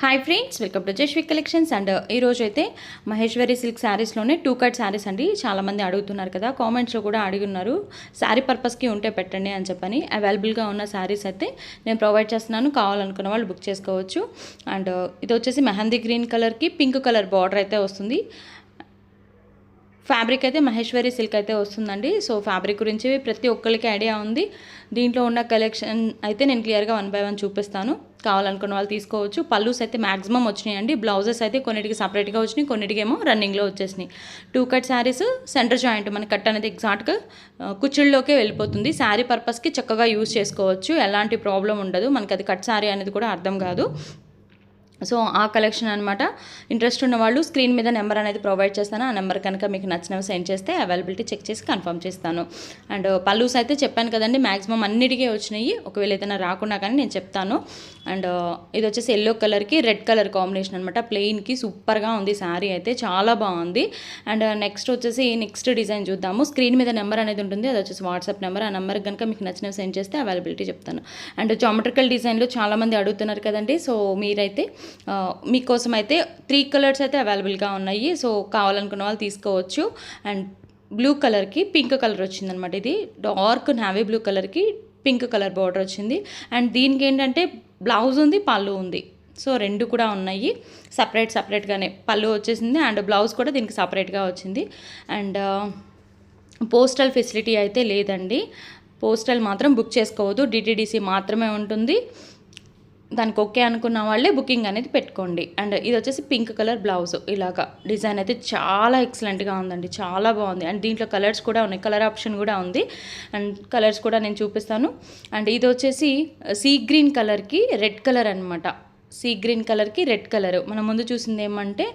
Hi friends, welcome to Jashvi collections. And ఈరోజు అయితే Maheshwari silk శారీస్లోనే 2 కట్ శారీస్ అండి. చాలామంది అడుగుతున్నారు కదా, కామెంట్స్లో కూడా అడుగున్నారు శారీ పర్పస్కి ఉంటే పెట్టండి అని చెప్పని. అవైలబుల్గా ఉన్న శారీస్ అయితే నేను ప్రొవైడ్ చేస్తున్నాను, కావాలనుకున్న వాళ్ళు బుక్ చేసుకోవచ్చు. అండ్ ఇది వచ్చేసి మెహందీ గ్రీన్ కలర్కి పింక్ కలర్ బార్డర్ అయితే వస్తుంది. ఫ్యాబ్రిక్ అయితే మహేశ్వరి సిల్క్ అయితే వస్తుందండి. సో ఫ్యాబ్రిక్ గురించి ప్రతి ఒక్కరికి ఐడియా ఉంది. దీంట్లో ఉన్న కలెక్షన్ అయితే నేను క్లియర్గా 1 by 1 చూపిస్తాను, కావాలనుకున్న వాళ్ళు తీసుకోవచ్చు. పల్లూస్ అయితే మ్యాక్సిమం వచ్చినాయండి. బ్లౌజెస్ అయితే కొన్నిటికి సపరేట్గా వచ్చినాయి, కొన్నిటికేమో రన్నింగ్లో వచ్చేసినాయి. 2 కట్ శారీస్, సెంటర్ జాయింట్ మన కట్ అనేది ఎగ్జాక్ట్గా కుచ్చుల్లోకే వెళ్ళిపోతుంది. శారీ పర్పస్కి చక్కగా యూజ్ చేసుకోవచ్చు, ఎలాంటి ప్రాబ్లం ఉండదు. మనకి అది కట్ శారీ అనేది కూడా అర్థం కాదు. సో ఆ కలెక్షన్ అనమాట. ఇంట్రెస్ట్ ఉన్న వాళ్ళు స్క్రీన్ మీద నెంబర్ అనేది ప్రొవైడ్ చేస్తాను. ఆ నెంబర్ కనుక మీకు నచ్చినవి సెండ్ చేస్తే అవైలబిలిటీ చెక్ చేసి కన్ఫర్మ్ చేస్తాను. అండ్ పల్లూస్ అయితే చెప్పాను కదండి, మ్యాక్సిమం అన్నిటికీ వచ్చినాయి. ఒకవేళ ఏదైనా రాకుండా కానీ నేను చెప్తాను. అండ్ ఇది వచ్చేసి ఎల్లో కలర్కి రెడ్ కలర్ కాంబినేషన్ అనమాట. ప్లెయిన్కి సూపర్గా ఉంది శారీ అయితే, చాలా బాగుంది. అండ్ నెక్స్ట్ డిజైన్ చూద్దాము. స్క్రీన్ మీద నెంబర్ అనేది ఉంటుంది, అది వచ్చేసి వాట్సాప్ నెంబర్. ఆ నెంబర్ కనుక మీకు నచ్చినవి సెండ్ చేస్తే అవైలబిలిటీ చెప్తాను. అండ్ జామెట్రికల్ డిజైన్లో చాలామంది అడుగుతున్నారు కదండి, సో మీరైతే మీకోసం అయితే 3 కలర్స్ అయితే అవైలబుల్గా ఉన్నాయి. సో కావాలనుకున్న వాళ్ళు తీసుకోవచ్చు. అండ్ బ్లూ కలర్కి పింక్ కలర్ వచ్చిందనమాట. ఇది డార్క్ నావీ బ్లూ కలర్కి పింక్ కలర్ బార్డర్ వచ్చింది. అండ్ దీనికి ఏంటంటే బ్లౌజ్ ఉంది, పళ్ళు ఉంది. సో 2 కూడా ఉన్నాయి, సపరేట్గానే పళ్ళు వచ్చేసింది. అండ్ బ్లౌజ్ కూడా దీనికి సపరేట్గా వచ్చింది. అండ్ పోస్టల్ ఫెసిలిటీ అయితే లేదండి, పోస్టల్ మాత్రం బుక్ చేసుకోవద్దు, డిటీడీసీ మాత్రమే ఉంటుంది. దానికి ఓకే అనుకున్న వాళ్ళే బుకింగ్ అనేది పెట్టుకోండి. అండ్ ఇది వచ్చేసి పింక్ కలర్ బ్లౌజ్. ఇలాగా డిజైన్ అయితే చాలా ఎక్సలెంట్గా ఉందండి, చాలా బాగుంది. అండ్ దీంట్లో కలర్స్ కూడా ఉన్నాయి, కలర్ ఆప్షన్ కూడా ఉంది. అండ్ కలర్స్ కూడా నేను చూపిస్తాను. అండ్ ఇది వచ్చేసి సీ గ్రీన్ కలర్కి రెడ్ కలర్ అనమాట. సీ గ్రీన్ కలర్కి రెడ్ కలర్. మనం ముందు చూసింది ఏమంటే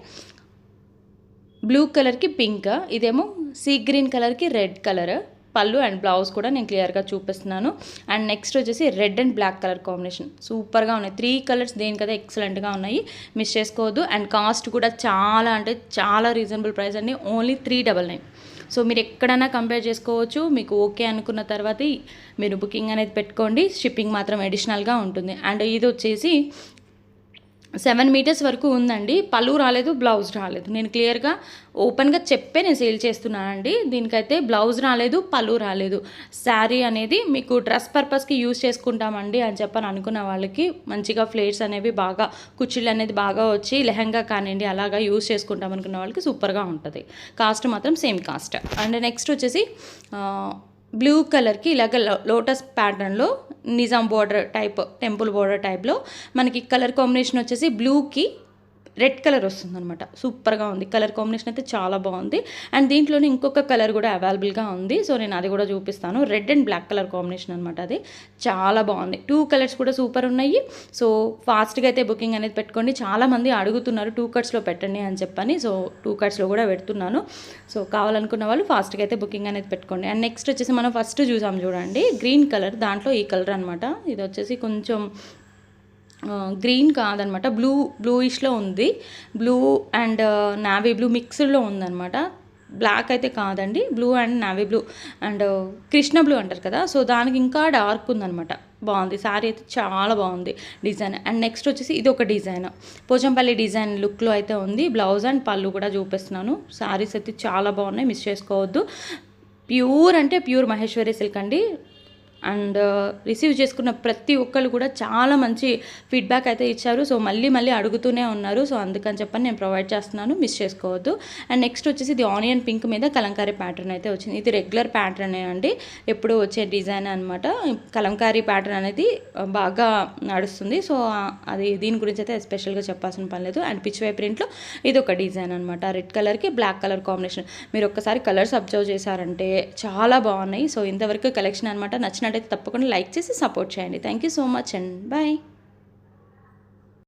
బ్లూ కలర్కి పింక్, ఇదేమో సీ గ్రీన్ కలర్కి రెడ్ కలర్. పళ్ళు అండ్ బ్లౌజ్ కూడా నేను క్లియర్గా చూపిస్తున్నాను. అండ్ నెక్స్ట్ వచ్చేసి red and black colour combination సూపర్గా ఉన్నాయి. 3 కలర్స్ దేనికైతే ఎక్సలెంట్గా ఉన్నాయి, మిస్ చేసుకోవద్దు. అండ్ కాస్ట్ కూడా చాలా రీజనబుల్ ప్రైస్ అండి, ఓన్లీ 399. సో మీరు ఎక్కడైనా కంపేర్ చేసుకోవచ్చు. మీకు ఓకే అనుకున్న తర్వాత మీరు బుకింగ్ అనేది పెట్టుకోండి, షిప్పింగ్ మాత్రం అడిషనల్గా ఉంటుంది. అండ్ ఇది వచ్చేసి 7 మీటర్స్ వరకు ఉందండి. పళ్ళు రాలేదు, బ్లౌజ్ రాలేదు. నేను క్లియర్గా ఓపెన్గా చెప్పే నేను సేల్ చేస్తున్నానండి. దీనికైతే బ్లౌజ్ రాలేదు, పళ్ళు రాలేదు. శారీ అనేది మీకు డ్రెస్ పర్పస్కి యూజ్ చేసుకుంటామండి అని చెప్పని అనుకున్న వాళ్ళకి మంచిగా ఫ్లేట్స్ అనేవి బాగా, కుచ్చిళ్ళు అనేది బాగా వచ్చి లెహంగా కానివ్వండి అలాగా యూజ్ చేసుకుంటాం అనుకున్న వాళ్ళకి సూపర్గా ఉంటుంది. కాస్ట్ మాత్రం సేమ్ కాస్ట్. అండ్ నెక్స్ట్ వచ్చేసి బ్లూ కలర్కి ఇలాగ లోటస్ ప్యాటర్న్లో Nizam border type, temple border టైప్లో మనకి కలర్ కాంబినేషన్ వచ్చేసి బ్లూకి రెడ్ కలర్ వస్తుందన్నమాట. సూపర్గా ఉంది, కలర్ కాంబినేషన్ అయితే చాలా బాగుంది. అండ్ దీంట్లోనే ఇంకొక కలర్ కూడా అవైలబుల్గా ఉంది, సో నేను అది కూడా చూపిస్తాను. Red and black colour combination అనమాట. అది చాలా బాగుంది. 2 కలర్స్ కూడా సూపర్ ఉన్నాయి. సో ఫాస్ట్గా అయితే బుకింగ్ అనేది పెట్టుకోండి. చాలామంది అడుగుతున్నారు 2 కట్స్లో పెట్టండి అని చెప్పని, సో 2 కట్స్లో కూడా పెడుతున్నాను. సో కావాలనుకున్న వాళ్ళు ఫాస్ట్గా అయితే బుకింగ్ అనేది పెట్టుకోండి. అండ్ నెక్స్ట్ వచ్చేసి మనం ఫస్ట్ చూసాం చూడండి, గ్రీన్ కలర్. దాంట్లో ఈ కలర్ అనమాట. ఇది వచ్చేసి కొంచెం గ్రీన్ కాదనమాట, బ్లూయిష్లో ఉంది. బ్లూ అండ్ నావీ బ్లూ మిక్స్డ్లో ఉందన్నమాట. బ్లాక్ అయితే కాదండి, blue and navy blue and Krishna blue అంటారు కదా, సో దానికి ఇంకా డార్క్ ఉందన్నమాట. బాగుంది శారీ అయితే, చాలా బాగుంది డిజైన్. అండ్ నెక్స్ట్ వచ్చేసి ఇది ఒక డిజైన్, పోచంపల్లి డిజైన్ లుక్లో అయితే ఉంది. బ్లౌజ్ అండ్ పళ్ళు కూడా చూపిస్తున్నాను. శారీస్ అయితే చాలా బాగున్నాయి, మిస్ చేసుకోవద్దు. ప్యూర్ అంటే ప్యూర్ మహేశ్వరి సిల్క్ అండి. అండ్ రిసీవ్ చేసుకున్న ప్రతి ఒక్కళ్ళు కూడా చాలా మంచి ఫీడ్బ్యాక్ అయితే ఇచ్చారు. సో మళ్ళీ అడుగుతూనే ఉన్నారు. సో అందుకని చెప్పని నేను ప్రొవైడ్ చేస్తున్నాను, మిస్ చేసుకోవద్దు. అండ్ నెక్స్ట్ వచ్చేసి ఇది ఆనియన్ పింక్ మీద కలంకారీ ప్యాటర్న్ అయితే వచ్చింది. ఇది రెగ్యులర్ ప్యాటర్న్ అండి, ఎప్పుడు వచ్చే డిజైన్ అనమాట. కలంకారీ ప్యాటర్న్ అనేది బాగా నడుస్తుంది. సో అది దీని గురించి అయితే ఎస్పెషల్గా చెప్పాల్సిన పని లేదు. అండ్ పిచ్వై ప్రింట్లో ఇది ఒక డిజైన్ అనమాట. రెడ్ కలర్కి బ్లాక్ కలర్ కాంబినేషన్. మీరు ఒక్కసారి కలర్స్ అబ్జర్వ్ చేశారంటే చాలా బాగున్నాయి. సో ఇంతవరకు కలెక్షన్ అనమాట. నచ్చినట్టయితే తప్పకుండా లైక్ చేసి సపోర్ట్ చేయండి. Thank you so much and bye.